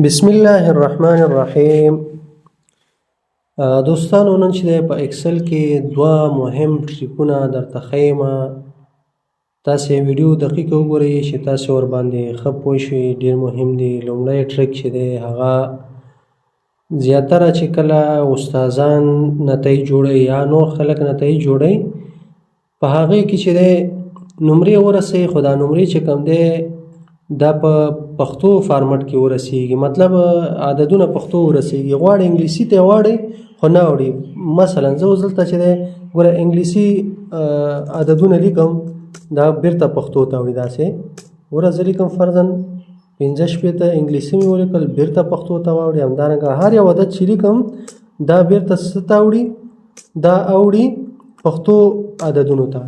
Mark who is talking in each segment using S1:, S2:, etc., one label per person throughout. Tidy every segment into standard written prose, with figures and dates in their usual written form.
S1: بسم الله الرحمن الرحیم. دوستانو، نن چې په اکسل کې دوه مهم ټریکونه درته ښیم. تاسې ویډیو دقیق وګورئ چې تاسې ورباندې ښه پوه شئ. ډېر مهم دی. لومړی ټریک چې دی هغه زیاتره چې کله استادان نتایج جوړوي یا نور خلک نتایج جوړوي، په هغې کې چې دی نمرې ورسوي، خو دا نمرې چې کوم دی دا په پښتو فارمټ کې ورسیږي. مطلب عددونه پښتو ورسیږي. غواړي انګلیسي ته واړئ خو نه وړي. مثلا زه اوس دلته چې دی ګوره انګلیسي عددونه لیکم، دا بیرته پښتو ته وړي. داسې ګوره زه لیکم فرضاً 65 انګلیسي مې ولیکل، بیرته پښتو ته واوړي. همدارنګه هر یو عدد چې لیکم دا بیرته څه ته اوړي، دا اوړي پښتو عددونو ته.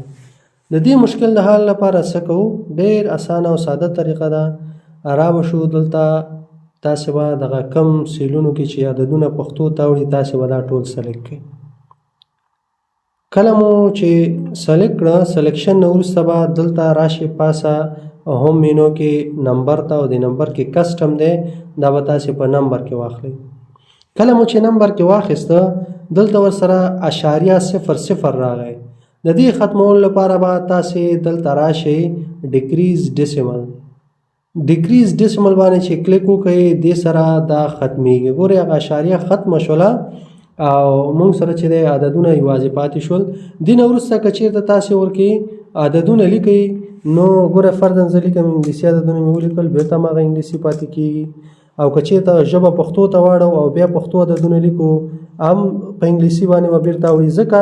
S1: د دې مشکل د حل لپاره څه کوو؟ ډېر اسانه او ساده طریقه ده. را شو دلته تاسې به دغه کم سیلونو کې چې عددونه پښتو ته اوړي تاسې به دا ټول سلیکټ کړئ. کله مو چې سلیکټ کړه، سلیکشن نه وروسته به دلته راشئ پاسه هوم مینو کې نمبر ته، او د نمبر کې کسټم دی، دا به تاسې په نمبر کې واخلئ. کله مو چې نمبر کې واخیسته، دلته ورسره اشاریه 00 راغی. د دې ختمولو لپاره به تاسې دلته راشئ ډیکریز ډیسیمل. ډیکریز ډیسیمل باندې چې کلیک وکړئ، دې سره دا ختمیږي. ګورئ هغه اشاریه ختمه شوله او موږ سره چې دی عددونه یوازې پاتې شول. دې نه وروسته که چېرته تاسې ورکې عددونه لیکئ، نو ګوره فرضاً زه لیکم انګلیسي عددونه مې ولیکل، بېرته هماغه انګلیسي پاتې کېږي. او که چېرته ژبه پښتو ته واړو او بیا پښتو عددونه لیکو، هم په انګلیسي باندې به بېرته اوړي. ځکه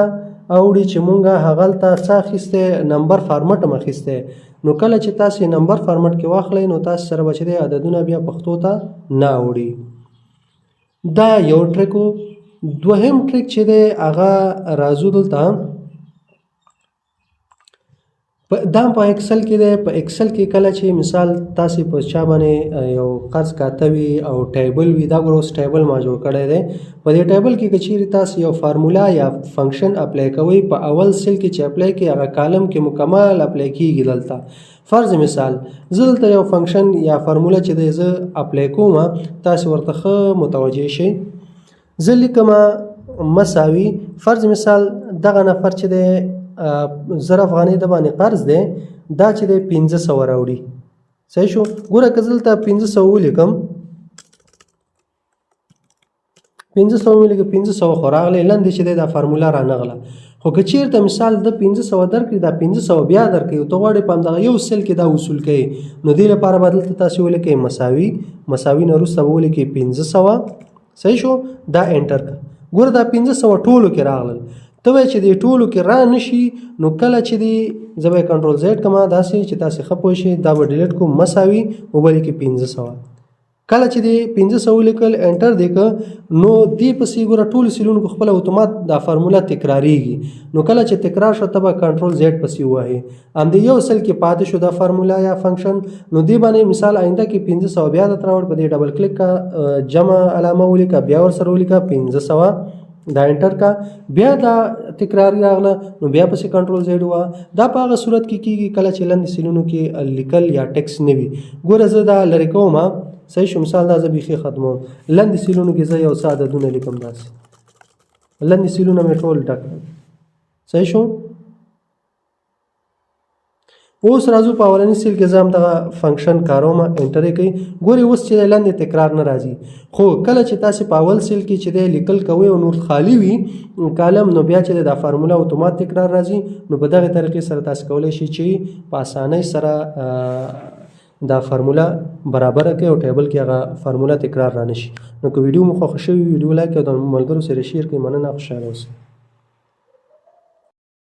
S1: اوړي چې مونږ هغلته څه اخیستی، نمبر فارمټ هم اخیستی. نو کله چې تاسې نمبر فارمټ کې واخلئ، نو تاسې سره به چې دی عددونه بیا پښتو ته نه اوړي. دا یو ټریک و. دوهم ټریک چې دی هغه راځو دلته دا په اکسل کې دی. په اکسل کې کله چې مثال تاسې په چا باندې یو قرض کاته وي او ټیبل وي، دا ګوره اوس ټیبل ما جوړ کړی دی. په دې ټیبل کې که چیرې تاسې یو فارمولا یا فنکشن اپلای کوئ، په اول سیل کې چې اپلای کړئ هغه کالم کې مکمل اپلای کېږي. دلته فرض مثال زه دلته یو فنکشن یا فارمولا چې دی زه اپلای کوم، تاسې ورته ښه متوجه شئ. زه لیکم مساوي، فرض مثال دغه نفر چې دی 1000 افغانۍ د باندې قرض دی، دا چې دی 1500 راوړي. صحیح شو؟ ګوره که زه دلته 1500 ولیکم، 1500 مې لیکم، 1500 خو راغلی، لاندې چې دی دا فارمولا رانغله. خو که چېرته مثال د 1500 درکړي، دا 1500 بیا درکوي او ته غواړې په همدغه یو سیل کې دا وصول کوي، نو دې لپاره به دلته تاسې ولیکئ مساوي. مساوي نه وروسته به ولیکئ 1500. صحیح شو؟ دا انټر کړه. ګوره دا 1500 ټولو کې راغلل. ته وایې چې دې ټولو کې را نشي، نو کله چې دی زه به یې کنټرول زیډ کړم داسې چې تاسې ښه پوه شئ. دا به ډیلیټ کوم، مساوي وبه لیکئ 1500. کله چې دی 1500 ولیکل، انټر دې کړه، نو دې پسې ګوره ټولو سیلونو کې خپله اتومات دا فارمولا تکراریږي. نو کله چې تکرار شو، ته به کنټرول زیډ پسې ووهې، همدې یو سل کې پاتې شو دا فارمولا یا فنکشن. نو دې باندې مثال آینده کې 1500 بیا درته راوړ، په دې ډبل کلیک کا، جمع علامه ولیکه، بیا ورسره ولیکه 1500، دا انټر کا، بیا دا تکراری راغله، نو بیا پسې کنټرول زیډ ووهه. دا په هغه صورت کې کېږي کله چې لاندې سیلونو کې لیکل یا ټکس نه وي. ګوره زه دا لرې کوم، صحیح شو؟ مثال دا زه بیخي ختموم. لاندې سیلونو کې زه یو څه عددونه لیکم، داسې لاندې سیلونه مې ټول ډک کړل. صحیح شو؟ اوس راځو په اولني سیل کې زه همدغه فنکشن کاروم، انټر یې کوئ. ګورئ اوس چې دی لاندې تکرار نه راځي. خو کله چې تاسې په اول سیل کې چې دی لیکل کوئ او نور خالي وي کالم، نو بیا چې دی دا فارمولا اتومات تکرار راځي. نو په دغې طریقې سره تاسې کولی شئ چې په اسانۍ سره دا فارمولا برابره کړئ او ټیبل کې هغه فارمولا تکرار را نشي. نو که ویډیو مو خوښه شوي، ویډیو لایک کړئ او د ملګرو سره شیر کړئ. مننه، خوشحاله اوسئ.